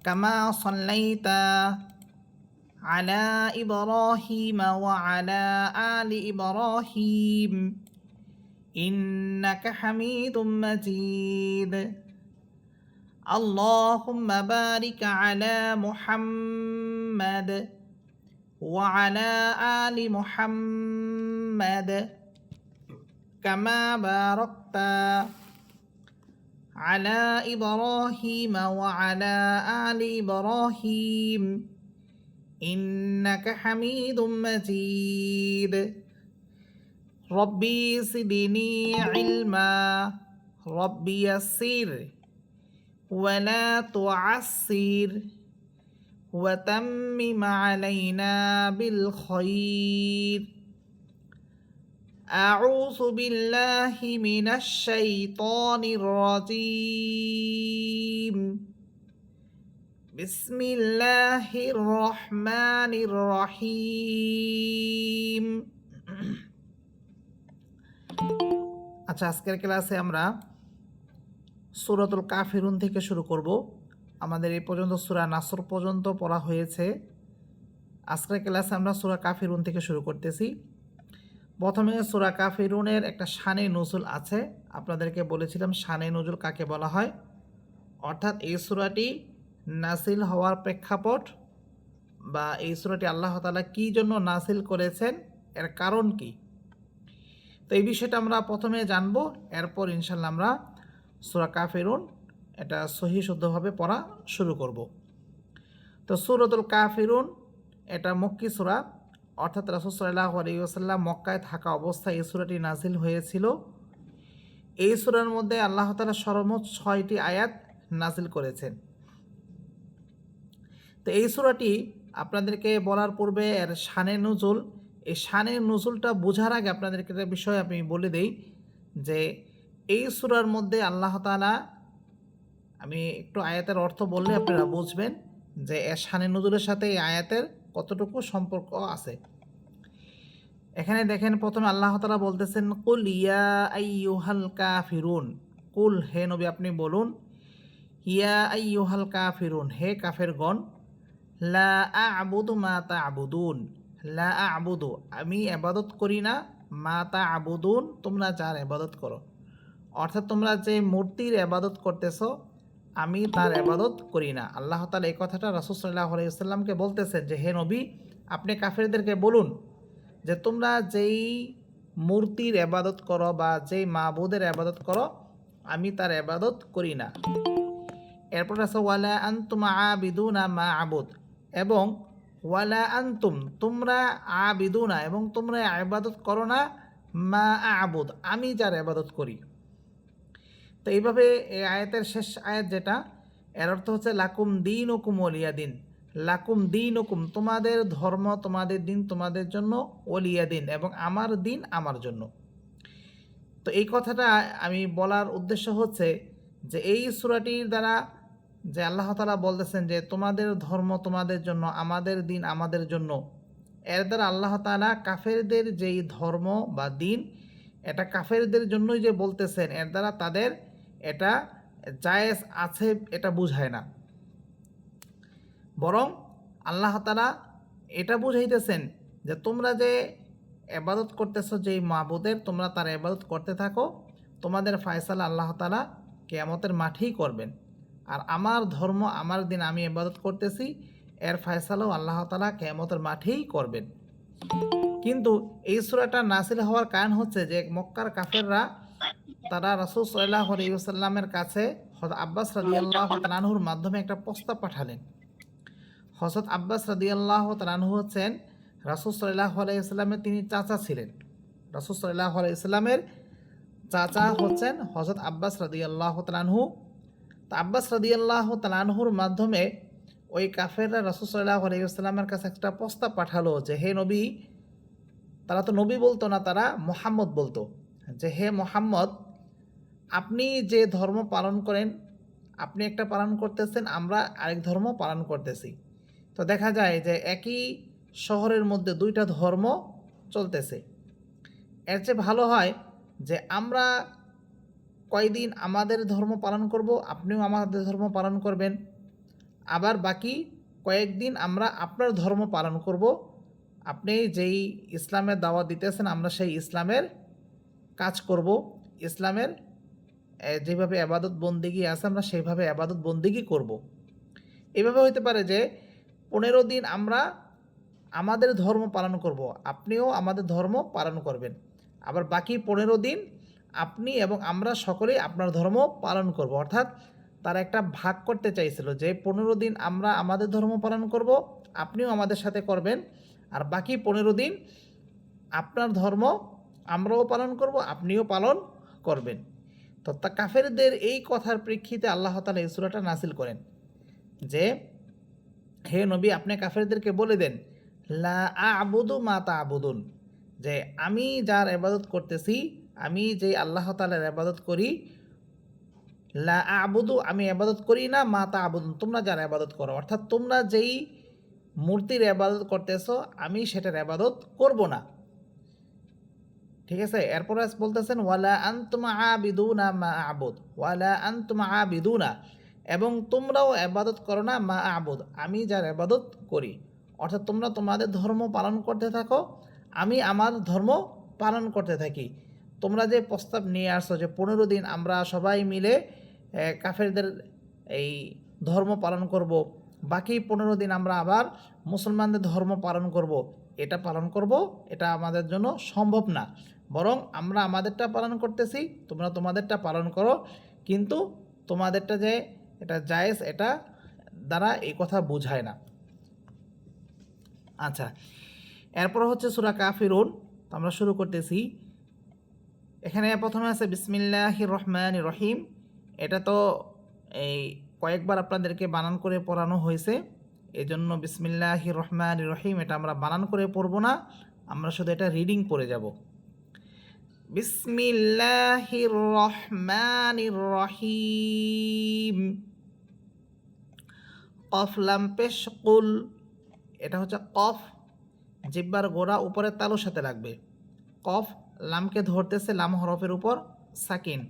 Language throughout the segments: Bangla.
কামা সাল্লাইতা আলা ইব্রাহিম ওয়া আলা আলি ইব্রাহিম ইন্নাকা হামিদুম মাজিদ। اللهم بارك على محمد وعلى آل محمد كما باركت على إبراهيم وعلى آل إبراهيم إنك حميد مجيد ربي زدني علما ربي يسر ولا تعسر وتمم علينا بالخير أعوذ بالله من الشيطان الرجيم بسم الله الرحمن الرحيم। আচ্ছা, আজকের ক্লাসে আমরা সূরাতুল কাফিরুন থেকে শুরু করব। আমাদের এই পর্যন্ত সূরা নাসর পর্যন্ত পড়া হয়েছে। আজকের ক্লাসে আমরা সূরা কাফিরুন থেকে শুরু করতেছি। প্রথমে সূরা কাফিরুনের একটা শানে নুজুল আছে। আপনাদেরকে বলেছিলাম শানে নুজুল কাকে বলা হয়, অর্থাৎ এই সূরাটি নাসিল হওয়ার প্রেক্ষাপট বা এই সূরাটি আল্লাহ তাআলা কী জন্য নাসিল করেছেন, এর কারণ কি, তো এই বিষয়টা আমরা প্রথমে জানব। এরপর ইনশাল্লাহ আমরা সূরা কাফিরুন এটা সহি শুদ্ধভাবে পড়া শুরু করব। তো সূরাতুল কাফিরুন এটা মক্কি সূরা, অর্থাৎ রাসূল সাল্লাল্লাহু আলাইহি ওয়াসাল্লাম মক্কায় থাকা অবস্থায় এই সূরাটি নাজিল হয়েছিল। এই সূরার মধ্যে আল্লাহ তাআলা সর্বমোট 6টি আয়াত নাজিল করেছেন। তো এই সূরাটি আপনাদেরকে বলার পূর্বে এর শানে নুজুল, এই শানে নুজুলটা বোঝার আগে আপনাদেরকে একটা বিষয় আমি বলে দেই যে এই সূরার মধ্যে আল্লাহ তাআলা, আমি একটু আয়াতের অর্থ বললে আপনারা বুঝবেন যে এর শানে নুজুলের সাথে এই আয়াতের কতটুকু সম্পর্ক আছে। এখানে দেখেন, প্রথমে আল্লাহ তাআলা বলতেছেন কুল ইয়া আইয়ুহাল কাফিরুন, কুল হে নবী আপনি বলুন, ইয়া আইয়ুহাল কাফিরুন হে কাফেরগণ, লা আ'বুদু মা তা'বুদুন, লা আ'বুদু আমি ইবাদত করি না, মা তা'বুদুন তোমরা যার ইবাদত করো, অর্থাৎ তোমরা যে মূর্তির ইবাদত করতেছো আমি তার ইবাদত করি না। আল্লাহ তাআলা এই কথাটা রাসূল সাল্লাল্লাহু আলাইহি ওয়াসাল্লামকে বলতেছেন যে হে নবী আপনি কাফেরদেরকে বলুন যে তোমরা যেই মূর্তির ইবাদত করো বা যেই মাবুদের ইবাদত করো আমি তার ইবাদত করি না। এরপর আছে ওয়ালা আনতুম আবিদুনা মা আবুদ, এবং ওয়ালা আনতুম তোমরা আবিদুনা এবং তোমরা ইবাদত করো না, মা আবুদ আমি যার ইবাদত করি। তো এইভাবে এই আয়াতের শেষ আয়াত যেটা, এর অর্থ হচ্ছে লাকুম দীনুকুম ওলিয়া দিন, লাকুম দীনুকুম তোমাদের ধর্ম তোমাদের দিন তোমাদের জন্য, ওলিয়া দিন এবং আমার দিন আমার জন্য। তো এই কথাটা আমি বলার উদ্দেশ্য হচ্ছে যে এই সূরাটির দ্বারা যে আল্লাহ তাআলা বলতেছেন যে তোমাদের ধর্ম তোমাদের জন্য, আমাদের দিন আমাদের জন্য, এর দ্বারা আল্লাহ তাআলা কাফেরদের যেই ধর্ম বা দিন এটা কাফেরদের জন্যই যে বলতেছেন, এর দ্বারা তাদের এটা জায়েজ আছে এটা বুঝায় না, বরং আল্লাহ তাআলা এটা বুঝাইতেছেন যে তোমরা যে ইবাদত করতেছো যেই মাবুদের তোমরা তার ইবাদত করতে থাকো, তোমাদের ফয়সালা আল্লাহ তাআলা কিয়ামতের মাঠেই করবেন, আর আমার ধর্ম আমার দিন আমি ইবাদত করতেছি এর ফয়সালাও আল্লাহ তাআলা কিয়ামতের মাঠেই করবেন। কিন্তু এই সূরাটা নাযিল হওয়ার কারণ হচ্ছে যে মক্কার কাফেররা তারা রাসূল সাল্লাল্লাহু আলাইহি ওয়াসাল্লামের কাছে হযরত আব্বাস রাদিয়াল্লাহু তাআলা আনহুর মাধ্যমে একটা প্রস্তাব পাঠালেন। হযরত আব্বাস রাদিয়াল্লাহু তাআলা আনহু হচ্ছেন রাসূল সাল্লাল্লাহু আলাইহি ওয়াসাল্লামের তিনি চাচা ছিলেন। রাসূল সাল্লাল্লাহু আলাইহি ওয়াসাল্লামের চাচা হচ্ছেন হযরত আব্বাস রাদিয়াল্লাহু তাআলা আনহু। তো আব্বাস রাদিয়াল্লাহু তাআলা আনহুর মাধ্যমে ওই কাফেররা রাসূল সাল্লাল্লাহু আলাইহি ওয়াসাল্লামের কাছে একটা প্রস্তাব পাঠালো যে হে নবী, তারা তো নবী বলতো না, তারা মুহাম্মদ বলতো, যে হে মুহাম্মদ আপনি যে ধর্ম পালন করেন আপনি একটা পালন করতেছেন, আমরা আরেক ধর্ম পালন করতেছি। তো দেখা যায় যে একই শহরের মধ্যে দুইটা ধর্ম চলতেছে। এর চেয়ে ভালো হয় যে আমরা কয়দিন আমাদের ধর্ম পালন করব, আপনিও আমাদের ধর্ম পালন করবেন, আবার বাকি কয়েকদিন আমরা আপনার ধর্ম পালন করব। আপনি যেই ইসলামের দাওয়াত দিতেছেন আমরা সেই ইসলামের কাজ করব। ইসলামের যেভাবে আবাদত বন্দিগি আছে আমরা সেইভাবে আবাদত বন্দিগি করব। এভাবে হতে পারে যে 15 দিন আমরা আমাদের ধর্ম পালন করব, আপনিও আমাদের ধর্ম পালন করবেন। আবার বাকি 15 দিন আপনি এবং আমরা সকলেই আপনার ধর্ম পালন করব। অর্থাৎ তারা একটা ভাগ করতে চাইছিল যে 15 দিন আমরা আমাদের ধর্ম পালন করব, আপনিও আমাদের সাথে করবেন। আর বাকি 15 দিন আপনার ধর্ম আমরাও পালন করব, আপনিও পালন করবেন। তো তা কাফেরদের এই কথার প্রেক্ষিতে আল্লাহ তাআলা এই সূরাটা নাযিল করেন যে, হে নবী আপনি কাফেরদেরকে বলে দেন, লা আ'বুদু মা তা'বুদুন, যে আমি যার ইবাদত করতেছি, আমি যে আল্লাহ তাআলার ইবাদত করি, লা আ'বুদু আমি ইবাদত করি না, মা তা'বুদুন তোমরা যার ইবাদত করো। অর্থাৎ তোমরা যেই মূর্তির ইবাদত করতেছো আমি সেটার ইবাদত করব না। ঠিক আছে, এরপরে বলতেছেন ওয়ালা আনতুম আবিদুনা মা আ'বুদ, ওয়ালা আনতুম আবিদুনা এবং তোমরাও ইবাদত করো না মা আ'বুদ আমি যার ইবাদত করি। অর্থাৎ তোমরা তোমাদের ধর্ম পালন করতে থাকো, আমি আমার ধর্ম পালন করতে থাকি। তোমরা যে প্রস্তাব নিয়ে আসছো যে 15 দিন আমরা সবাই মিলে কাফেরদের এই ধর্ম পালন করব, বাকি 15 দিন আমরা আবার মুসলমানদের ধর্ম পালন করব, এটা পালন করব, এটা আমাদের জন্য সম্ভব না। বরং আমরা আমাদেরটা পালন করতেছি, তোমরা তোমাদেরটা পালন করো, কিন্তু তোমাদেরটা যে এটা জায়েজ এটা দ্বারা এই কথা বোঝায় না। আচ্ছা, এরপর হচ্ছে সূরা কাফিরুন। তো আমরা শুরু করতেছি। এখানে প্রথমে আছে বিসমিল্লাহির রহমানির রহিম। এটা তো এই কয়েকবার আপনাদেরকে বানান করে পড়ানো হয়েছে, এজন্য বিসমিল্লাহির রহমানির রহিম এটা আমরা বানান করে পড়ব না, আমরা শুধু এটা রিডিং পড়ে যাব। বিসমিল্লাহির রহমানির রহিম। কফ লাম পেশ কুল, এটা হচ্ছে কফ, জিহ্বার গোড়া উপরে তালুর সাথে লাগবে। কফ লামকে ধরতেছে লাম হরফের উপর সাকিন।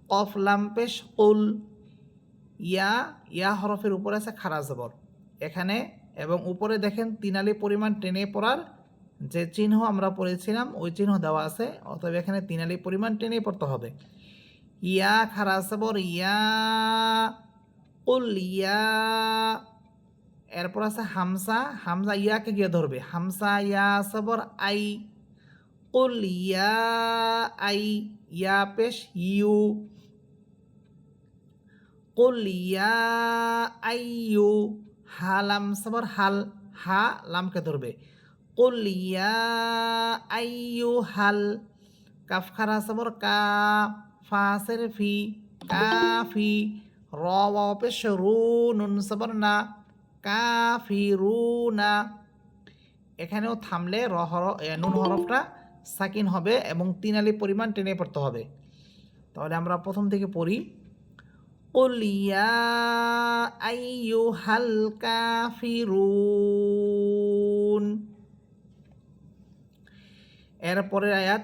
কফ লাম পেশ কুল। ইয়া ইয়া হরফের উপর আছে খাড়া জবর এখানে, এবং উপরে দেখেন তিনালি পরিমাণ টেনে পড়ার যে চিহ্ন আমরা পড়েছিলাম ওই চিহ্ন দেওয়া আছে, অতএব এখানে তিনালি পরিমাণ টেনে পড়তে হবে। ইয়া খাড়া জবর ইয়া, কুল ইয়া। এরপর আছে হামসা, হামজা ইয়াকে গিয়ে ধরবে, হামসা ইয়া সবর আই, কুল ইয়া আই, ইয়া পেশ ইউ, কুল ইয়া আইয়ু। হা লাম সবর হাল, হা লামকে ধরবে, কুল ইয়া আইয়ু হাল। কাফ খারা সবর কা, ফা সের ফি, কাফি। র ওয়াও পেশ রু, নুন সবর না, কাফিরুনা। এখানেও থামলে নুন হরফটা সাকিন হবে এবং তিনালি পরিমাণ টেনে পড়তে হবে। তাহলে আমরা প্রথম থেকে পড়ি। কুল ইয়া আইয়ুহাল কাফিরুন। এরপরের আয়াত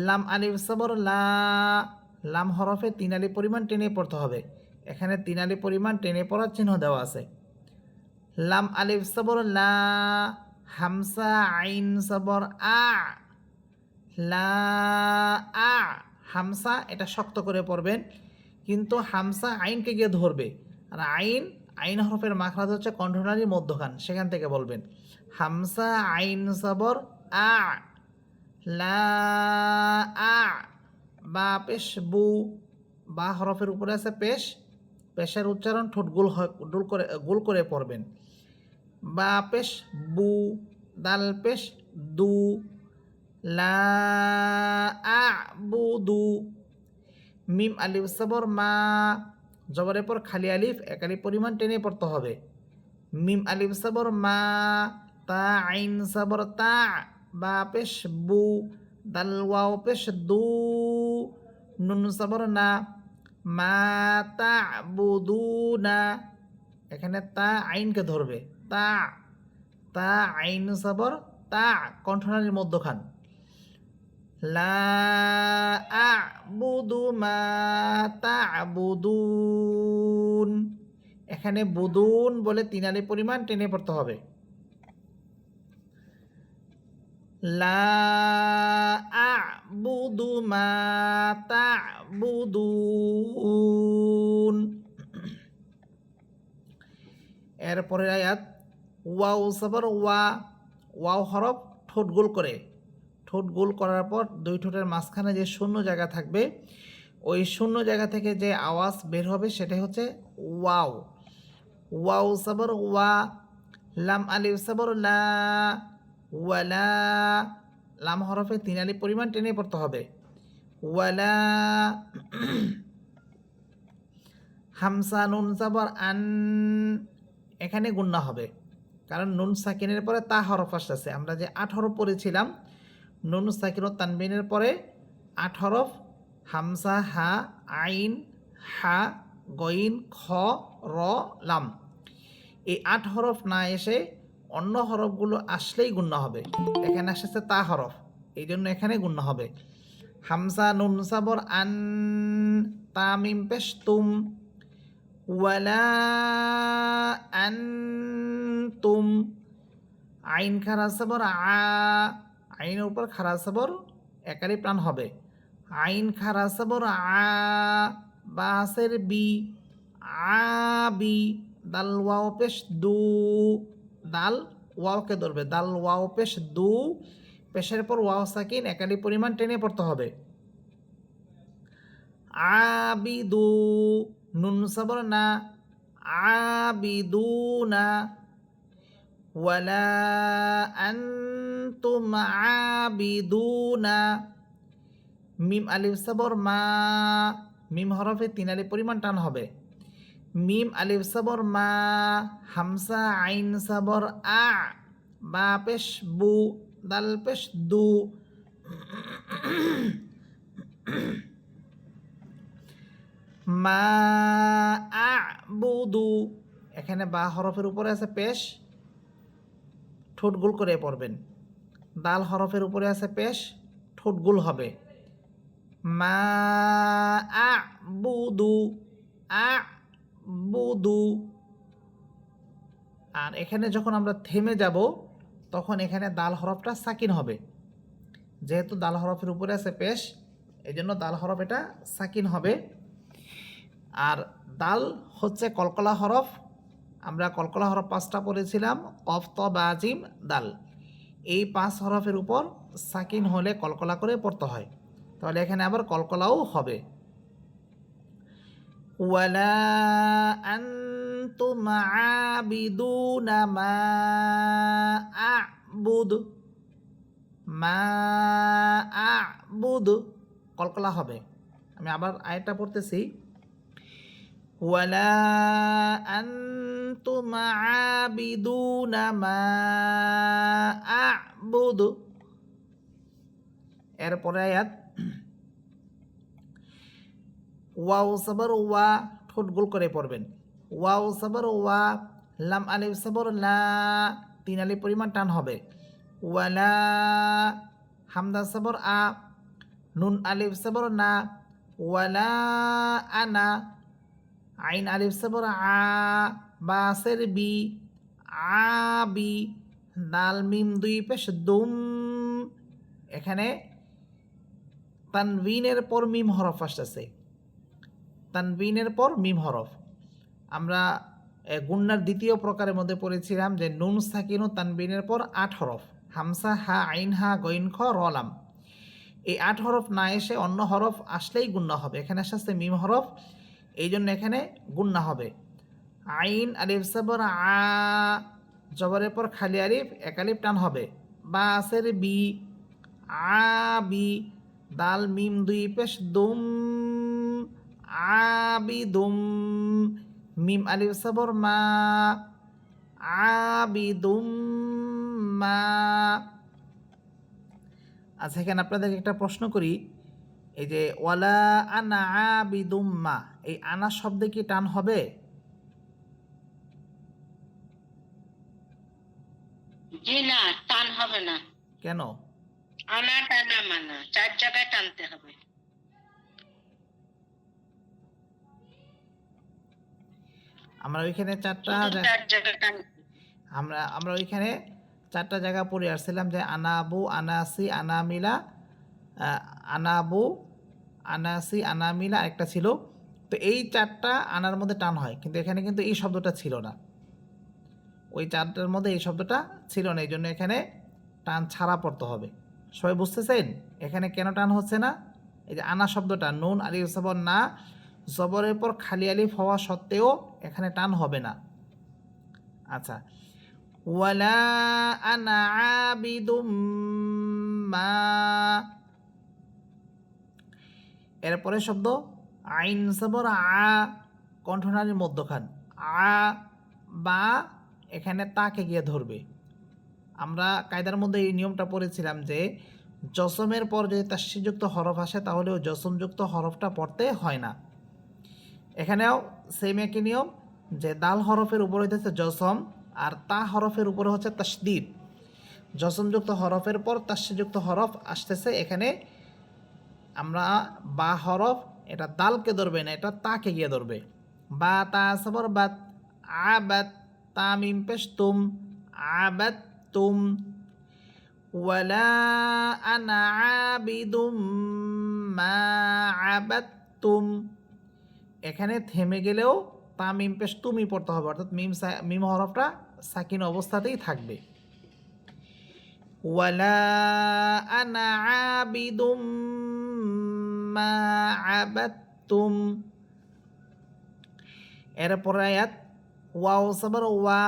লাম আলিফ সবর লা, লাম হরফে তিনালি পরিমাণ টেনে পড়তে হবে, এখানে তিনালি পরিমাণ টেনে পড়ার চিহ্ন দেওয়া আছে। লাম আলিফ সবর লা, হামসা আইন সবর আ, লা আ। হামসা এটা শক্ত করে পড়বেন, কিন্তু হামসা আইনকে গিয়ে ধরবে, আর আইন আইন হরফের মাখরাজ হচ্ছে কণ্ঠনালীর মধ্যখান, সেখান থেকে বলবেন। হামসা আইন সবর আ, লা আ। বা পেশ বু, বা হরফের উপরে আছে পেশ, পেশের উচ্চারণ ঠোঁট গোল করে পড়বেন। বা পেশ বু, দাল পেশ দু, লা আ'বুদু। মিম আলিফ সবর মা, জবরের পর খালি আলিফ এক আলিফ পরিমাণ টেনে পড়তে হবে। মিম আলিফ সবর মা, তা আইন সবর তা, বা পেশ বু, দাল ওয়াও পেশ দু, নুন সবর না, মা তা'বুদুনা। এখানে তা আইনকে ধরবে, তা, তা আইন সবর তা, কণ্ঠনালীর মধ্যখান। লা আ'বুদু মা তা'বুদুন। এখানে বুদুন বলে 3 আলিফ পরিমাণ টেনে পড়তে হবে। লা আ'বুদু মা তা'বুদুন। এরপরের আয়াত ওয়াও সাবর ওয়া, ওয়াও হরফ ঠোঁট গোল করে, ঠোঁট গোল করার পর দুই ঠোঁটের মাঝখানে যে শূন্য জায়গা থাকবে ওই শূন্য জায়গা থেকে যে আওয়াজ বের হবে সেটাই হচ্ছে ওয়াও। ওয়াও সাবর ওয়া, লাম আলিফ সাবর লা, ওয়ালা, লাম হরফে 3 আলিফ পরিমাণ টেনে পড়তে হবে। ওয়ালা, হামসা নুন সাবর আন, এখানে গুন্না হবে কারণ নুন সাকিনের পরে তা হরফ আসতেছে। আমরা যে 8 হরফ পড়েছিলাম নুন সাকিন ও তানবিনের পরে 8 হরফ, হামসা হা আইন হা গইন খ র লাম, এই 8 হরফ না এসে অন্য হরফগুলো আসলেই গুন্না হবে। এখানে আসছে তা হরফ, এই জন্য এখানে গুন্না হবে। হামসা নুন সাবর আন, তামিম পেশ তুম, ওয়ালা আনতুম, আইন খারা সাবর আ, আইনের উপর খারা সাবর একারি প্রাণ হবে। আইন খারা সাবর আ, বাসের বি, আবি, দাল ওয়াও পেশ দু, দাল ওয়াওকে ধরবে, দাল ওয়াও পেশ দু, পেশের পর ওয়াও সাকিন একালি পরিমাণ টেনে পড়তে হবে। আবিদু, নুন সাবর না, আবিদুনা, ওয়ালা আনতুম আবিদুনা, মিম আলিফ সাবর মা, মিম হরফে 3 আলিফ পরিমাণ টান হবে। মিম আলিফ সাবর মা, হামসা আইন সাবর আ, বা পেশ বু, দাল পেশ দু, মা আ'বুদু, এখানে বা হরফের উপরে আছে পেশ, ঠোঁট গোল করে পড়বেন। দাল হরফের উপরে আছে পেশ, ঠোঁট গোল হবে। মা আ'বুদু, আ'বুদু। আর এখানে যখন আমরা থেমে যাব তখন এখানে দাল হরফটা সাকিন হবে, যেহেতু দাল হরফের উপরে আছে পেশ এই জন্য দাল হরফ এটা সাকিন হবে। আর দাল হচ্ছে কলকলা হরফ, আমরা কলকলা হরফ 5টা পড়েছিলাম, কফ ত বা জিম দাল, এই 5 হরফের উপর সাকিন হলে কলকলা করে পড়তে হয়, তাহলে এখানে আবার কলকলাও হবে। ওয়ালা আনতুম আবিদুনা মা আ'বুদু, মা আ'বুদু, কলকলা হবে। আমি আবার আয়াতটা পড়তেছি, ওয়ালা আনতুম আবিদুনা মা আ'বুদু। এরপরে আয়াত ওয়াও সাবর ওয়া, ঠোঁট গোল করে পড়বেন। ওয়াও সাবর ওয়া, লাম আলিফ সাবর লা, 3 আলিফ পরিমাণ টান হবে। ওয়ালা, হামদা সাবর আ, নুন আলিফ সাবর না, ওয়ালা আনা, আইন আলিফ সাবর আ, বাসের বি, আবি, দাল মিম 2 পেশ দুম, এখানে তানবিনের পর মিম হরফ আসতেছে, তানবিনের পর মিম হরফ। আমরা গুন্নার দ্বিতীয় প্রকারের মধ্যে পড়েছিলাম যে নুন সাকিন ও তানবিনের পর 8 হরফ, হামসা হা আইন হা গইন খ রলাম, এই 8 হরফ না এসে অন্য হরফ আসলেই গুন্না হবে। এখানে আসছে মিম হরফ, এই জন্য এখানে গুন্না হবে। আইন আলিফ সাবর আ, জবরের পর খালি আলিফ এক আলিফ টান হবে। বা আসের বি, আবি, দাল মিম 2 পেশ দুম, আবিদুম, মিম আলিফ সাবর মা, আবিদুম মা। আচ্ছা, এখানে আপনাদেরকে একটা প্রশ্ন করি, এই যে ওয়ালা আনা আবিদুম মা, এই আনা শব্দে কি টান হবে? জি না, টান হবে না। কেন? আনা টানা মানা 4 জায়গায় টানতে হবে। আমরা ওইখানে চারটা শুধু 4 জায়গায় টানতে। আমরা ওইখানে চারটা জায়গা পড়ে আসছিলাম যে আনাবু, আনাসি, আনামিলা, আনাবু, আনাসি, আনামিলা একটা ছিল। তো এই চারটা আনার মধ্যে টান হয়, কিন্তু এখানে কিন্তু এই শব্দটা ছিল না। ওই চারটার মধ্যে এই শব্দটা ছিল না, এই জন্য এখানে টান ছাড়া পড়তে হবে। সবাই বুঝতেছেন এখানে কেন টান হচ্ছে না? এই যে আনা শব্দটা নুন আলিফ জবর না, জবরের পর খালি আলিফ হওয়া সত্ত্বেও এখানে টান হবে না। আচ্ছা, ওয়ালা আনা আবিদুম মা, এরপরে শব্দ আইন জবর আ, কণ্ঠনালীর মধ্যখান আ, বা এখানে তাকে গিয়ে ধরবে। আমরা কায়দার মধ্যে এই নিয়মটা পড়েছিলাম যে জসমের পর যদি তাসসিযুক্ত হরফ আসে তাহলে ওই জসমযুক্ত হরফটা পড়তে হয় না। এখানেও সেম একই নিয়ম, যে দাল হরফের উপরে হচ্ছে জসম আর তা হরফের উপরে হচ্ছে তাসদীদ। জসমযুক্ত হরফের পর তাসসিযুক্ত হরফ আসতেছে, এখানে আমরা বা হরফ এটা দালকে ধরবে না, এটা তাকে গিয়ে ধরবে। বা তা সবর বাত, আবাত, তামিম পেশ তুম, আবাত তুম, ওয়ালা আনা আবিদুম মা আবাদতুম। এখানে থেমে গেলেও তামিম পেশ তুমি পড়তে হবে, অর্থাৎ মিম হরফটা সাকিন অবস্থাতেই থাকবে। ওয়ালা আনা আবিদুম মা আবাদতুম। এরপর আয়াত ওয়াও সবর ওয়া,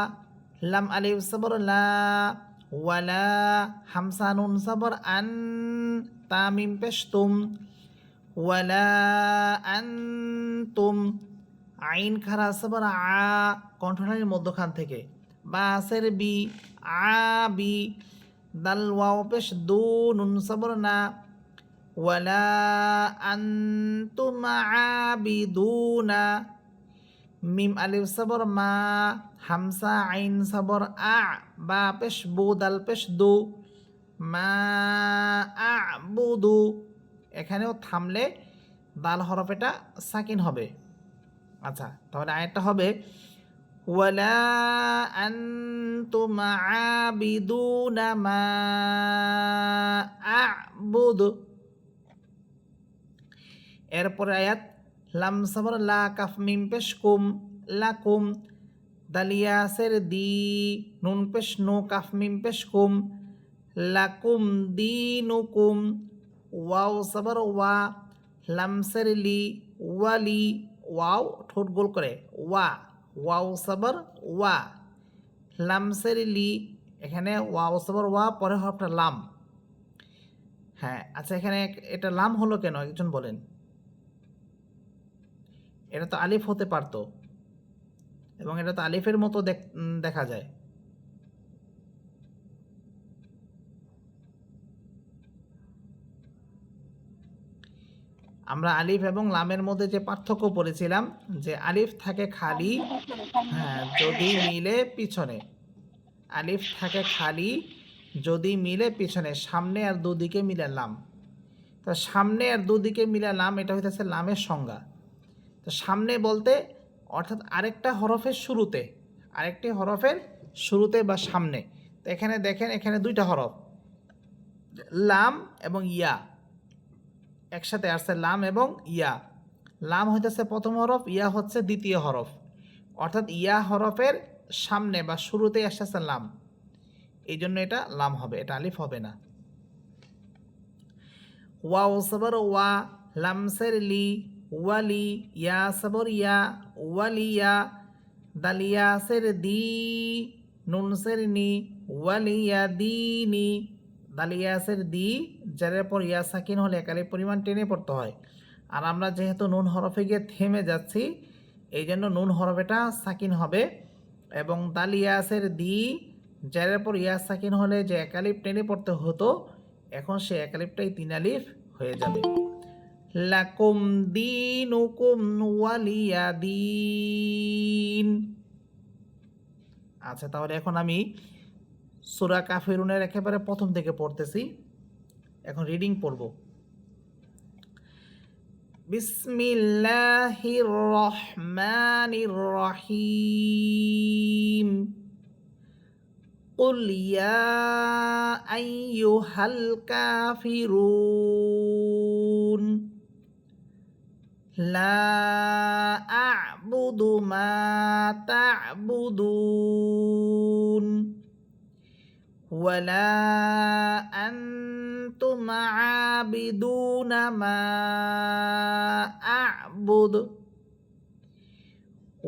লাম আলিফ সবর লা, ওয়ালা, হামসা নুন সবর আন, তামিম পেশ তুম, ওয়ালা আনতুম, আইন খারা সবর আ, কণ্ঠনালীর মধ্যখান থেকে, বা সের বি, আ বি, দাল ওয়াও পেশ দু, নুন সবর না, ওয়ালা আনতুম আবিদুনা, মিম আলিফ সবর মা, হামসা আইন সবর আ, বা পেশ বু, দাল পেশ দু, মা আবুদু। এখানেও থামলে দাল হরফ এটা সাকিন হবে। আচ্ছা, তাহলে আয়াতটা হবে ওয়ালা আনতুম আবিদুনা মা আবুদু। এরপরে আয়াত লাম সবর লা, কাফ মিম পেশ কুম, লাকুম, দালিয়াসের দি, নুন পেশ নু, কাফ মিম পেশ কুম, লাকুম দিনুকুম, ওয়াও সবর ওয়া, লামসের লি, ওয়ালি, ওয়াও ঠোঁট গোল করে ওয়া, ওয়াও সবর ওয়া, লামসের লি, এখানে ওয়াও সবর ওয়া, পরে হরফটা লাম। হ্যাঁ, আচ্ছা, এখানে এটা লাম হলো কেন একজন বলেন? এটা তো আলিফ হতে পারতো, এবং এটা তো আলিফের মতো দেখা যায়। আমরা আলিফ এবং লামের মধ্যে যে পার্থক্য পড়েছিলাম, যে আলিফ থাকে খালি, হ্যাঁ, যদি মিলে পিছনে, আলিফ থাকে খালি যদি মিলে পিছনে, সামনে আর দুদিকে মিলে লাম। তো সামনে আর দুদিকে মিলে লাম, এটা হইতেছে লামের সংজ্ঞা। তো সামনে বলতে অর্থাৎ আরেকটা হরফের শুরুতে, আরেকটি হরফের শুরুতে বা সামনে। তো এখানে দেখেন, এখানে দুইটা হরফ লাম এবং ইয়া একসাথে আসছে, লাম এবং ইয়া। লাম হইতেছে প্রথম হরফ, ইয়া হচ্ছে দ্বিতীয় হরফ, অর্থাৎ ইয়া হরফের সামনে বা শুরুতেই আসতেছে লাম, এই জন্য এটা লাম হবে, এটা আলিফ হবে না। ওয়াও সবর ওয়া, লামসের লি, ওয়ালি, ইয়া সবর ইয়া, ওয়ালিয়া, দালিয়াসের দি, নুনসের নি, ওয়ালিয়া দিনি, দালিয়াসের দি, যার পর ইয়া সাকিন হলে একালিফ পরিমাণ টেনে পড়তে হয়। আর আমরা যেহেতু নুন হরফে গিয়ে থেমে যাচ্ছি, এই জন্য নুন হরফেটা সাকিন হবে। এবং দালিয়াসের দি, যার পর ইয়া সাকিন হলে যে একালিফ টেনে পড়তে হতো, এখন সে একালিফটাই 3 আলিফ হয়ে যাবে। লাকুম দিনুকুম ওয়ালিয়া দিন। আচ্ছা, তাহলে এখন আমি সূরা কাফিরুনের একেবারে প্রথম থেকে পড়তেছি, এখন রিডিং পড়ব। বিসমিল্লাহির রহমানির রহিম قل يا أيها الكافرون لا أعبد ما تعبدون ولا أنتم عابدون ما أعبد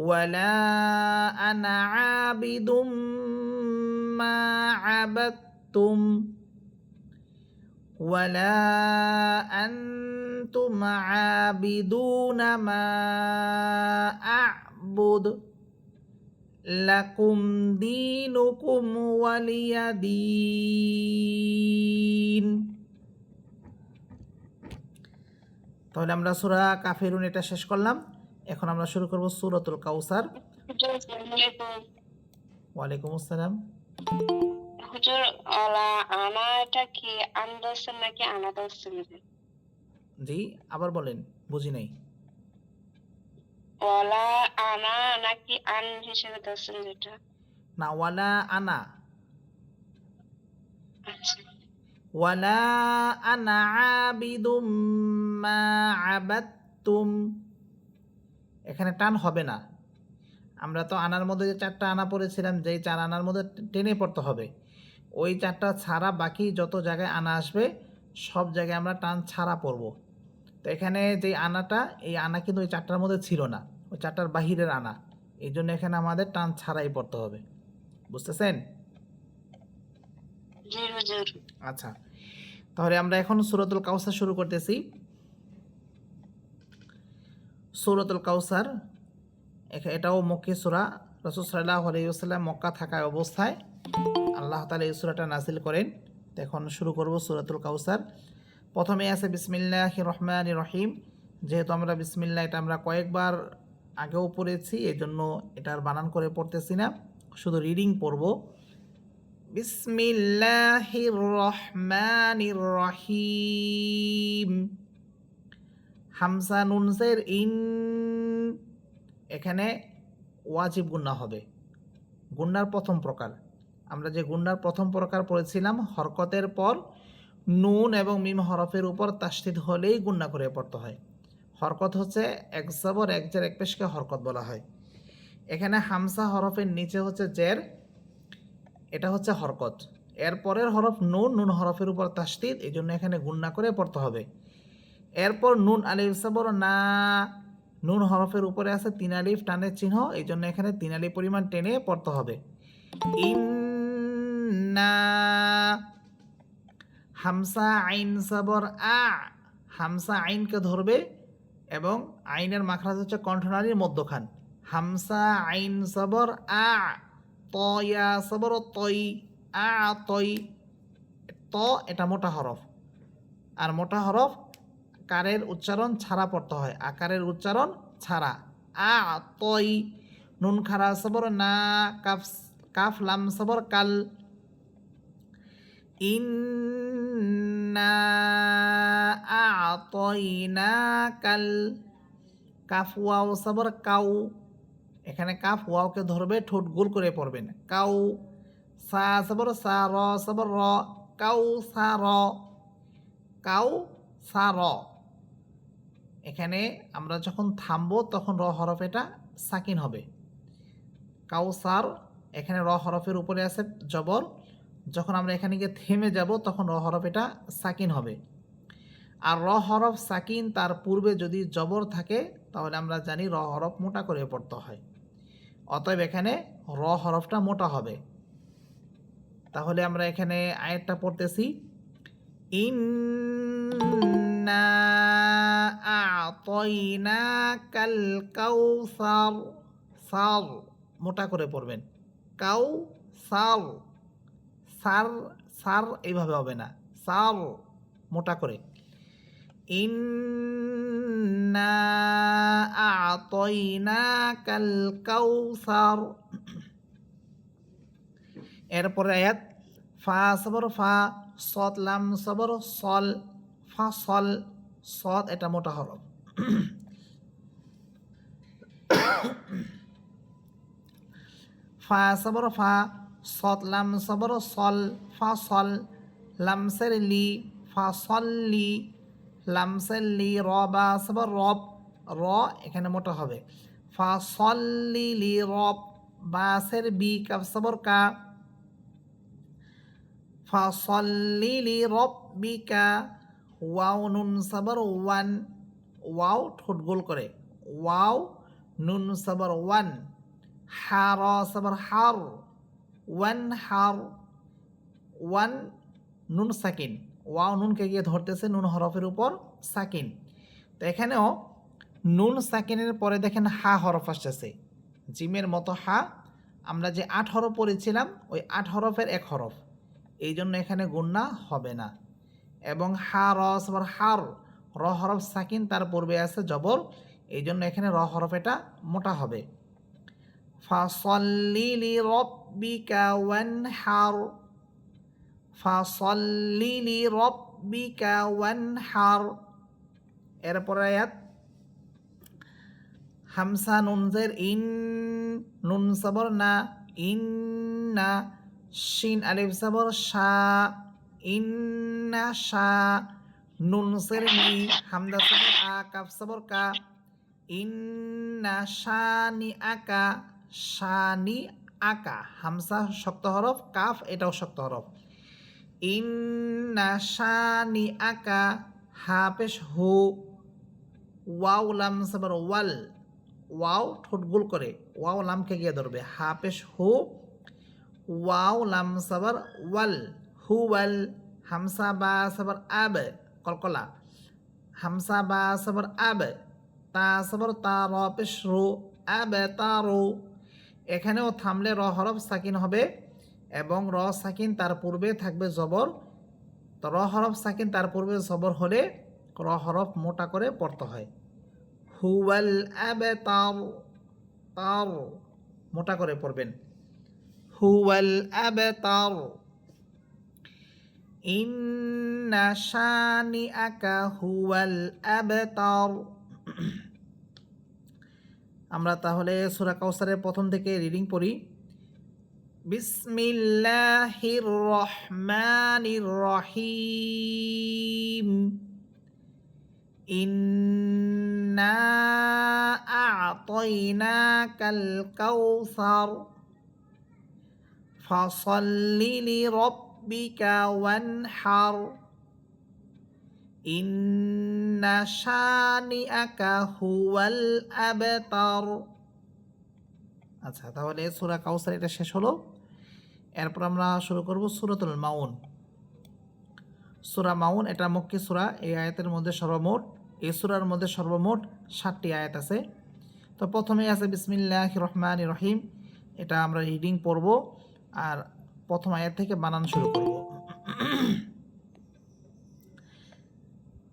ولا أنا عابد ما عبدتم ولا أنتم عابدون ما أعبد লাকুম দীনুকুম ওয়ালিয়া দীন। তাহলে আমরা সূরা কাফিরুন এটা শেষ করলাম। এখন আমরা শুরু করব সূরাতুল কাউসার। হুজুর আসসালামু আলাইকুম। ওয়ালাইকুম আসসালাম। হুজুর ওলা আনা এটা কি আন ধরছেন নাকি আনা ধরছেন? জি, আবার বলেন, বুঝি নাই। ওলা আনা নাকি আন হিসেবে ধরছেন যেটা? না, ওয়ালা আনা, আচ্ছা ওয়ালা আনা আবিদুম মা আবাদতুম। এখানে টান হবে না। আমরা তো আনার মধ্যে যে 4টা আনা পড়েছিলাম, যেই 4 আনার মধ্যে টেনে পড়তে হবে, ওই 4টা ছাড়া বাকি যত জায়গায় আনা আসবে সব জায়গায় আমরা টান ছাড়া পড়ব। তো এখানে যে আনাটা, এই আনা কিন্তু ওই 4টার মধ্যে ছিল না, ওই 4টার বাহিরের আনা। এই জন্য এখানে আমাদের টান ছাড়াই পড়তে হবে। বুঝতেছেন? জি হুজুর। আচ্ছা, তাহলে আমরা এখন সূরাতুল কাউসার শুরু করতেছি। সূরাতুল কাউসার এটাও মক্কি সূরা। রাসূল সাল্লাল্লাহু আলাইহি ওয়াসাল্লাম মক্কা থাকা অবস্থায় আল্লাহ তাআলা এই সূরাটা নাযিল করেন। তো এখন শুরু করব সূরাতুল কাউসার। প্রথমে আছে বিসমিল্লাহির রহমানির রহিম। যেহেতু আমরা বিসমিল্লাহ এটা আমরা কয়েকবার আগেও পড়েছি, এই জন্য এটার বানান করে পড়তেছি না, শুধু রিডিং পড়ব। বিসমিল্লাহির রহমানির রহিম। হামজা নুন জের ইন, এখানে ওয়াজিব গুন্না হবে। গুন্নার প্রথম প্রকার, আমরা যে গুন্নার প্রথম প্রকার পড়েছিলাম, হরকতের পর নুন এবং মিম হরফের উপর তাসদিদ হলেই গুন্না করে পড়তে হয়। হরকত হচ্ছে এক জবর এক জের এক পেশকে হরকত বলা হয়। এখানে হামসা হরফের নিচে হচ্ছে জের, এটা হচ্ছে হরকত। এর পরের হরফ নুন, নুন হরফের উপর তাসদিদ, এই জন্য এখানে গুন্না করে পড়তে হবে। এরপর নুন আলিফ জবর না, নুন হরফের উপরে আছে 3 আলিফ টানের চিহ্ন, এই জন্য এখানে 3 আলিফ পরিমাণ টেনে পড়তে হবে। ইন্না, হামসা আইন জবর আ, হামসা আইনকে ধরবে এবং আইনের মাখরাজ হচ্ছে কণ্ঠনালীর মধ্যখান। হামসা আইন জবর আ, তয়া জবর তই, আ তই। ত এটা মোটা হরফ, আর মোটা হরফ কারের উচ্চারণ ছাড়া পড়তে হয়, আকারের উচ্চারণ ছাড়া। আ তই, নুন খারা সবর না, কাফ কাফ লাম সবর কাল। ইন্না আ'তাইনা কাল, কাফ ওয়াও সবর কাউ, এখানে কাফ ওয়াওকে ধরবে, ঠোঁট গোল করে পড়বেন। কাউ, সা সবর সা, র সবর র, কাউ সা র, কাউ সা র। এখানে আমরা যখন থামবো তখন র হরফ এটা সাকিন হবে। কাউসার, এখানে র হরফের উপরে আছে জবর, যখন আমরা এখানে গিয়ে থেমে যাব তখন র হরফ এটা সাকিন হবে। আর র হরফ সাকিন তার পূর্বে যদি জবর থাকে তাহলে আমরা জানি র হরফ মোটা করে পড়তে হয়, অতএব এখানে র হরফটা মোটা হবে। তাহলে আমরা এখানে আয়াতটা পড়তেছি, ইন্না আ'তাইনাকাল কাউসার। সার মোটা করে পড়বেন, কাউ সার, সার সার এইভাবে হবে না, সার মোটা করে। ইন্না আ'তাইনাকাল কাউসার। এরপরে আয়াত, ফা সবর ফা, সদ লাম সবর সল, ফা সল, সদ এটা মোটা হরফ। ফা সবর ফা, সদ লাম সবর সল, ফা সল, লামসের লি, ফা সল্লি, লামসের লি, র বা সবর রব, র এখানে মোটা হবে, ফা সল্লি লি রব, বাসের বি, কাফ সবর কা, ফা সল্লি লি রব্বিকা, ওয়াও নুন সবর ওয়ান, ওয়াও ঠোঁট গোল করে, ওয়াও নুন সবর ওয়ান, হার সবর হার, ওয়ান হার, ওয়ান নুন সাকিন, ওয়াও নুনকে গিয়ে ধরতেছে নুন হরফের উপর সাকিন। তো এখানেও নুন সাকিনের পরে দেখেন হা হরফ আসতেছে, জিমের মতো হা, আমরা যে 8 হরফ পড়েছিলাম ওই 8 হরফের এক হরফ, এই জন্য এখানে গুণনা হবে না। এবং হা র সবর হার, র হরফ সাকিন, তার পূর্বে আছে জবর, এই জন্য এখানে র হরফ এটা মোটা হবে। ফাসল্লি লিরব্বিকা ওয়ানহার, ফাসল্লি লিরব্বিকা ওয়ানহার। এরপর আয়াত হামসা নুন জের ইন, নুন সবর না, ইন্না, শিন আলিফ সবর শা, ইন্না শা, নুন সের নি, হামদা সবর আ, কাফ সবর কা, ইন্না শানি আকা, শানি আকা, হামসা শক্ত হরফ, কাফ এটাও শক্ত হরফ, ইন্না শানি আকা, হা পেশ হু, ওয়াও লাম সবর ওয়াল, ওয়াও ঠোঁট গোল করে, ওয়াও লামকে গিয়ে ধরবে, হা পেশ হু, ওয়াও লাম সবর ওয়াল, হুয়াল, হামসা বা সবর আব, কলকলা, হামসা বা সবর আব, তা সবর তা, র পেশ রু, আব তারু। এখানেও থামলে র হরফ সাকিন হবে এবং র সাকিন তার পূর্বে থাকবে জবর। তো র হরফ সাকিন তার পূর্বে জবর হলে র হরফ মোটা করে পড়তে হয়। হুয়াল আব তার, তার মোটা করে পড়বেন, হুয়াল আব তার। ইন্না শানি আকা হুয়াল আব তার। আমরা তাহলে সূরা কাউসারের প্রথম থেকে রিডিং পড়ি। বিসমিল্লাহির রহমানির রহিম। ইন্না আ'তাইনাকাল কাউসার ফাসাল্লি লিরাব্বিকা ওয়ানহার। ইন্না শানিআকা হুয়াল আবতার। আচ্ছা, তাহলে সূরা কাউসার এটা শেষ হলো। এরপর আমরা শুরু করব সূরাতুল মাউন। সূরা মাউন এটা মক্কি সূরা। এই আয়াতের মধ্যে সর্বমোট, এই সূরার মধ্যে সর্বমোট 7টি আয়াত আছে। তো প্রথমেই আছে বিসমিল্লাহির রহমানির রহিম, এটা আমরা রিডিং পড়ব আর প্রথম আয়াত থেকে বানান শুরু করব।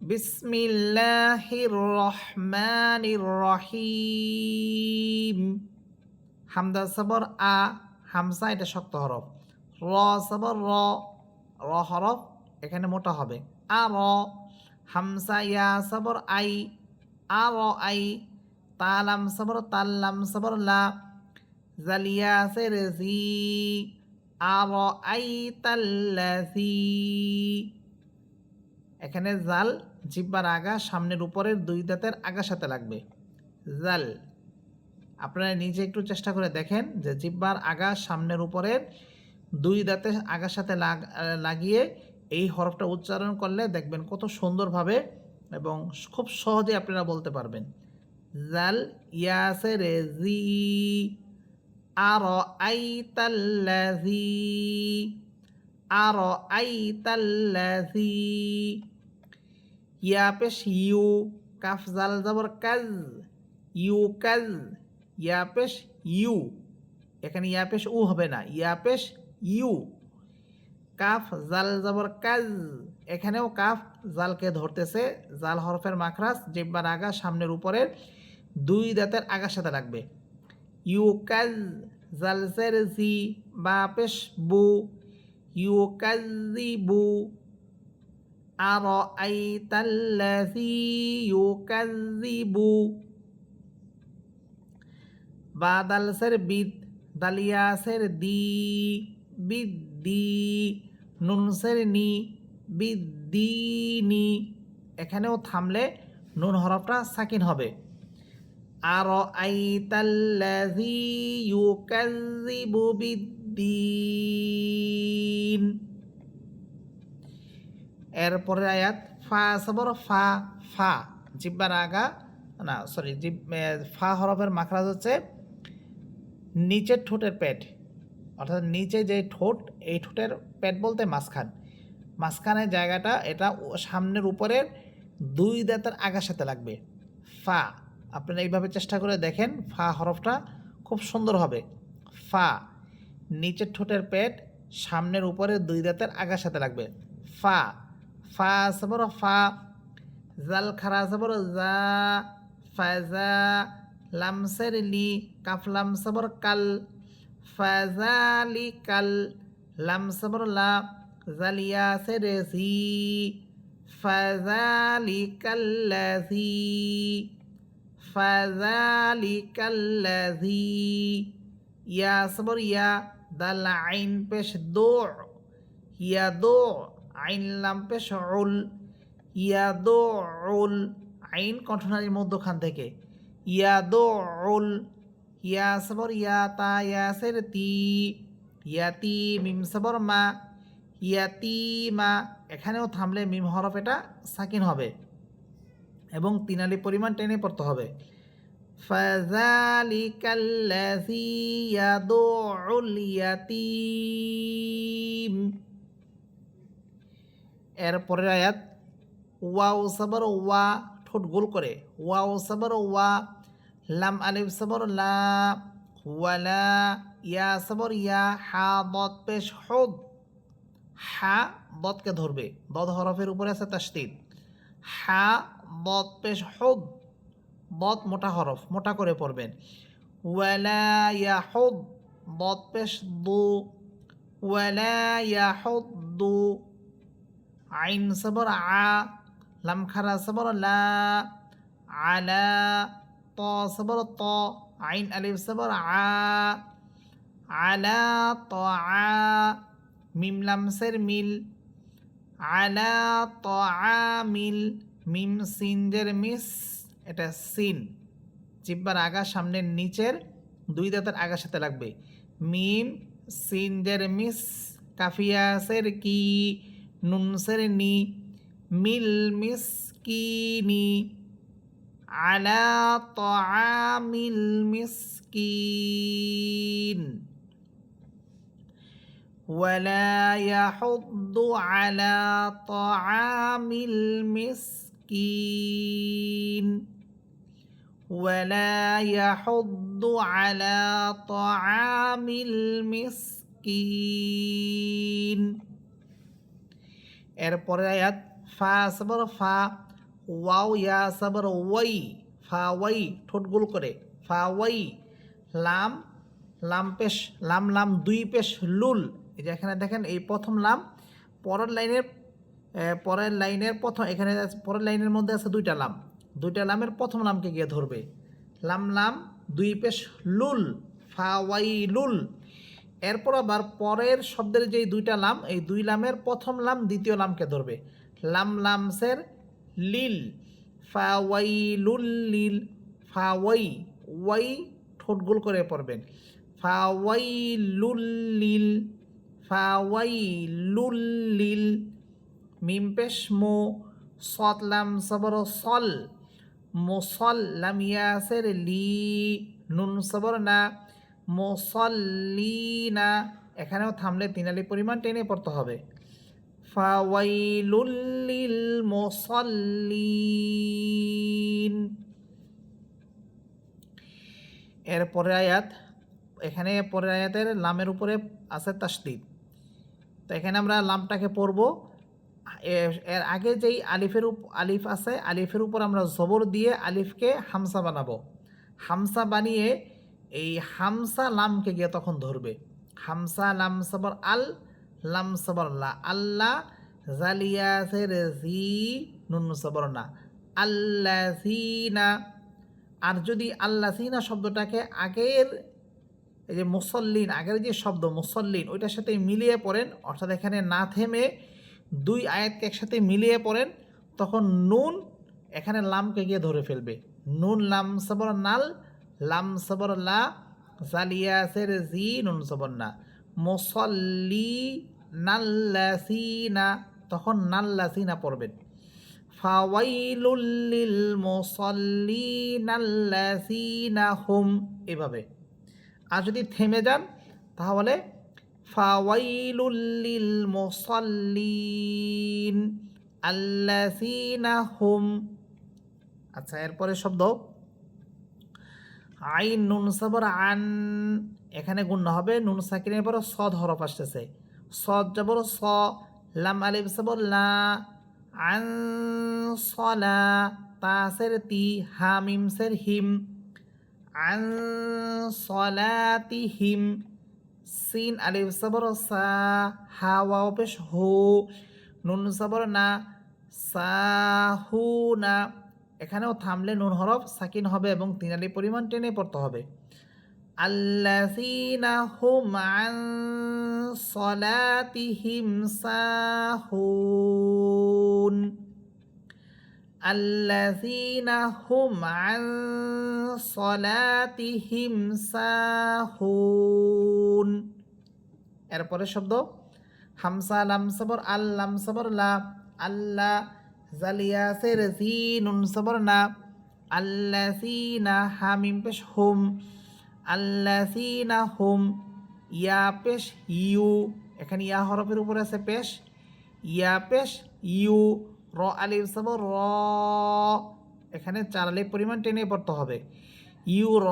বিসমিল্লাহির রহমানির রহিম। হামদা সবর আ, হামসা এটা শক্ত হরফ, র সবর র, র হরফ এখানে মোটা হবে, আ র, হামসা ইয়া সবর আই, আ র আই, তালাম সবর তাল্লাম সবর লা, জালিয়া সে জি, আ র আই তাল্লাজি। এখানে জাল জিহ্বার আগা সামনের উপরের 2 দাঁতের আগার সাথে লাগবে, জাল। আপনারা নিজে একটু চেষ্টা করে দেখেন যে জিহ্বার আগা সামনের উপরের 2 দাঁতের আগার সাথে লাগিয়ে এই হরফটা উচ্চারণ করলে দেখবেন কত সুন্দরভাবে এবং খুব সহজে আপনারা বলতে পারবেন। জাল ইয়াসে রেজি, আর আইতাল্লাজি, আর আইতাল্লাজি। ইয়া পেশ ইউ, কাফ জাল জবর কাজ, ইউ কাজ, ইয়া পেশ ইউ, এখানে ইয়া পেশ উ হবে না, ইয়া পেশ ইউ। কাফ জাল জবর কাজ, এখানেও কাফ জালকে ধরতেছে, জাল হরফের মাখরাজ জিহ্বার আগা সামনের উপরের 2 দাঁতের আগার সাথে লাগবে। ইউ কাজ, জাল জের জি, বা পেশ বু, ইউ কাজি বু, আরাআইতাল্লাযী ইউকাযযিবু, বা দালসের বিদ, দালিয়াসের দি, বিদ্দি, নুনসের নি, বিদ্দিনি। এখানেও থামলে নুন হরফটা সাকিন হবে। আরাআইতাল্লাযী ইউকাযযিবু বিদ্দিন। এরপরের আয়াত ফা সবর ফা, ফা জিব্বার আগা, না সরি, ফা হরফের মাখরাজ হচ্ছে নিচের ঠোঁটের পেট, অর্থাৎ নিচে যে ঠোঁট, এই ঠোঁটের পেট বলতে মাঝখান, মাঝখানের জায়গাটা, এটা সামনের উপরের দুই দাঁতের আগার সাথে লাগবে। ফা, আপনারা এইভাবে চেষ্টা করে দেখেন, ফা হরফটা খুব সুন্দর হবে। ফা, নিচের ঠোঁটের পেট সামনের উপরের দুই দাঁতের আগার সাথে লাগবে। ফা, ফা সবর ফা, জাল খারা সবর জা, ফাজা, লামসের লি, কাফ লাম সবর কাল, ফাজালিকাল, লাম সবর লা, জালিয়া সের জি, ফাজালিকাল্লাযী, ফাজালিকাল্লাযী। ইয়া সবর ইয়া, দাল আইন পেশ দো, ইয়া দো, আইন লাম পেশ উল, ইয়া দো উল, আইন কণ্ঠনালীর মধ্যখান থেকে, ইয়া দো উল। ইয়া সবর ইয়া, তা ইয়াসের তি, ইয়াতি, মিম সবর মা, ইয়াতিমা। এখানেও থামলে মিম হরফ এটা সাকিন হবে এবং তিনালি পরিমাণ টেনে পড়তে হবে। ফাযালিকাল্লাযী ইয়াদুউল ইয়াতীম। এরপরের আয়াত ওয়াও সবর ওয়া, ঠোঁট গোল করে, ওয়াও সবর ওয়া, লাম আলিফ সবর লা, ওয়ালা, ইয়া সবর ইয়া, হা দদ পেশ হুদ, হা দদকে ধরবে, দদ হরফের উপরে আছে তাসদীদ, হা দদ পেশ হুদ, দদ মোটা হরফ, মোটা করে পড়বেন। ওয়ালা ইয়াহুদ, দদ পেশ দু, ওয়ালা ইয়াহুদ্দু। আইন সবর আ, লাম খারা সবর লা, আলা, ত সবর ত, আইন আলিফ সবর আ, আলা ত আ, মিম লামসের মিল, আলা ত আ মিল, মিম সিনজের মিস, এটা সিন, জিব্বার আগা সামনের নিচের দুই দাঁতের আগার সাথে লাগবে। মিম সিনজের মিস, কাফিয়াসের কি, নুনসের নি, মিল মিস কি নি, আলা তাআমিল মিসকিন, ওয়ালা ইয়াহুদ্দু আলা তাআমিল মিসকিন, ওয়ালা ইয়াহুদ্দু আলা তাআমিল মিসকিন। এরপরের আয়াত ফা সবর ফা, ওয়াও ইয়া সবর ওয়াই, ফা ওয়াই, ঠোঁট গোল করে, ফা ওয়াই, লাম, লাম পেশ, লাম লাম দুই পেশ লুল। এই যে এখানে দেখেন, এই প্রথম লাম, পরের লাইনের প্রথম, এখানে পরের লাইনের মধ্যে আছে দুইটা লাম, দুইটা লামের প্রথম লামকে গিয়ে ধরবে। লাম লাম দুই পেশ লুল, ফা ওয়াই লুল। এরপর আবার পরের শব্দের যেই দুইটা লাম, এই দুই লামের প্রথম লাম দ্বিতীয় লামকে ধরবে। লাম লামসের লিল, ফা ওয়াই লুল লিল, ফা ওয়াই, ওয়াই ঠোঁট গোল করে পড়বেন, ফা ওয়াই লুল লিল, ফা ওয়াই লুল লিল। মিম পেশ মো, সৎ লাম সবর সল, মুসল, লাম ইয়াসের লি, নুন সবর না, মুসল্লিনা। এখানেও থামলে তিনালি পরিমাণ টেনে পড়তে হবে। ফাওয়াইলুল লিল মুসল্লিন। এরপরের আয়াত, এখানে পরের আয়াতের লামের উপরে আছে তাসদীদ, তো এখানে আমরা লামটাকে পড়ব। এর আগে যেই আলিফ আছে, আলিফের উপর আমরা জবর দিয়ে আলিফকে হামসা বানাবো। হামসা বানিয়ে এই হামসা লামকে গিয়ে তখন ধরবে। হামসা লাম সবর আল, লাম সবর লা, আল্লাহ, জালিয়াসের জি, নুন সবর না, আল্লাযিনা। আর যদি আল্লাযিনা শব্দটাকে আগের এই যে মুসল্লিন, আগের যে শব্দ মুসল্লিন ওইটার সাথে মিলিয়ে পড়েন, অর্থাৎ এখানে না থেমে দুই আয়াতকে একসাথে মিলিয়ে পড়েন, তখন নুন এখানে লামকে গিয়ে ধরে ফেলবে। নুন লাম সবর নাল, লাম সবর লা, জালিয়াসের জি, নুন সবর না, মুসল্লি নাল্লাসিনা, তখন নাল্লাসিনা পড়বেন। ফাওয়াইলুল লিল মুসাল্লিনাল্লাযিনা হুম, এভাবে। আর যদি থেমে যান তাহলে ফাওয়াইলুল লিল মুসাল্লিন আল্লাযিনা হুম। আচ্ছা, এরপরে শব্দ আইন নুন সাবর আন, এখানে গুণ হবে, নুন সাকিনের পর সদ হরফ আসতেছে, সদ জবর স, লাম আলিফ সাবর লা, আন সলা, তাসের তি, হামিম সের হিম, আন সলাতিহিম, সিন আলিফ সাবর সা, হা ওয়াও পেশ হু, নুন সাবর না, সাহুনা। এখানেও থামলে নুন হরফ সাকিন হবে এবং তিন আলিফ পরিমাণ টেনে পড়তে হবে। আল্লাযীনা হুম আন সলাতিহিম সাহুন, আল্লাযীনা হুম আন সলাতিহিম সাহুন। এরপরে শব্দ হামসা লাম সবর আল, লাম সবর লা, আল্লাহ, জালিয়াসের জি, নুন সবর না, আল্লাযীনা, হামিম পেশ হুম, আল্লাযীনা হুম, ইয়া পেশ ইউ, এখানে ইয়া হরফের উপরে আছে পেশ, ইয়া পেশ ইউ, র আলিফ সবর র, এখানে চার আলিফ পরিমাণ টেনে পড়তে হবে। ইউ র,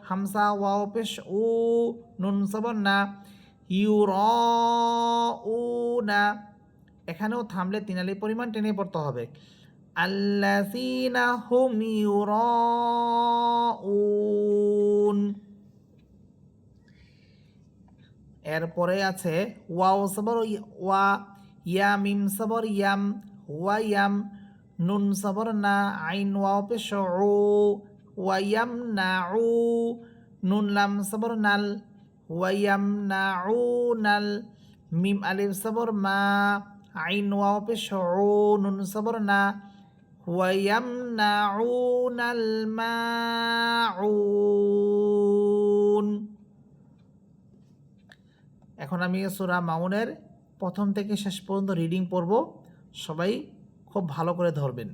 হামসা ওয়াও পেশ উ, নুন সবর না, ইউ র উ না, এখানেও থামলে তিন আলিফ পরিমাণ টেনে পড়তে হবে। আল্লাযীনা হুম ইউরাউন। এরপরে আছে ওয়াও সবর ওয়া, ইয়া মিম সবর ইয়াম, ওয়া ইয়াম, নুন সবর না, আইন ওয়াও পেশ উ, ওয়ায়াম না উ, নুন লাম সবর নাল, ওয়ায়াম না উ নাল, মিম আলিফ সবর মা, আইন ওয়াও পেশ উ, নুন সবর না, ওয়ায়াম না উ নাল মাউন। এখন আমি সূরা মাউনের প্রথম থেকে শেষ পর্যন্ত রিডিং পড়ব, সবাই খুব ভালো করে ধরবেন।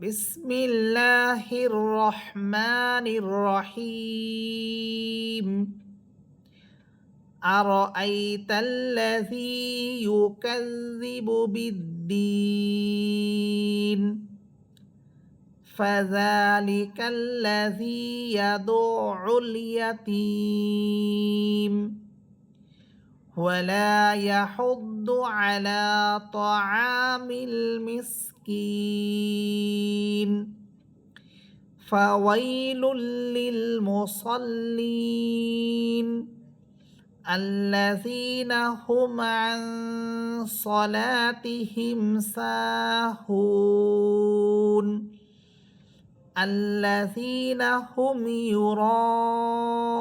বিসমিল্লাহির রহমানির রহিম। আরাআইতাল্লাযী ইউকাযযিবু বিদ্দীন ফাযালিকাল্লাযী ইয়াদুউল ইয়াতীম ওয়ালা ইয়াহুদ্দু আলা তাআমিল মিসকিন ফাওয়াইলুল লিল মুসাল্লিন আল্লাযীনা হুম আন সলাতিহিম সাহুন আল্লাযীনা হুম ইউরাউন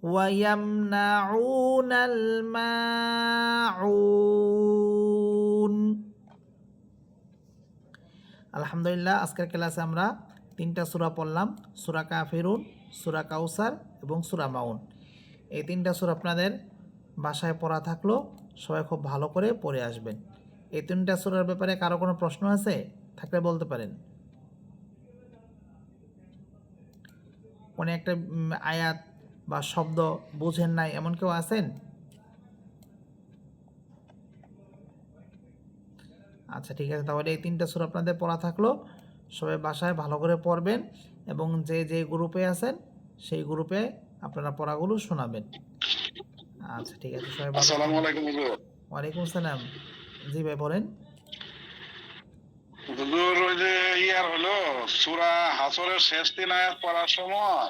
ওয়া ইয়ামনাউনাল মাউন। আলহামদুলিল্লাহ, আজকের ক্লাসে আমরা তিনটা সূরা পড়লাম, সূরা কাফিরুন, সূরা কাউসার এবং সূরা মাউন। এই তিনটা সূরা আপনাদের বাসায় পড়া থাকলো, সবাই খুব ভালো করে পড়ে আসবেন। এই তিনটা সূরার ব্যাপারে কারো কোনো প্রশ্ন আছে থাকলে বলতে পারেন। কোনো একটা আয়াত বা শব্দ বুঝেন নাই এমন কেউ আছেন? আচ্ছা, ঠিক আছে, তাহলে এই তিনটা সূরা আপনাদের পড়া থাকলো, সবাই বাসায় ভালো করে পড়বেন এবং যে যে গ্রুপে আছেন সেই গ্রুপে আপনারা পড়াগুলো শোনাবেন। আচ্ছা, ঠিক আছে, সবাই ভালো। আসসালামু আলাইকুম হুজুর। ওয়ালাইকুম আসসালাম। জি ভাই, বলেন। হুজুর, ওই যে ইয়ার হলো সূরা হাসরের শেষ 3 আয়াত পড়ার সময়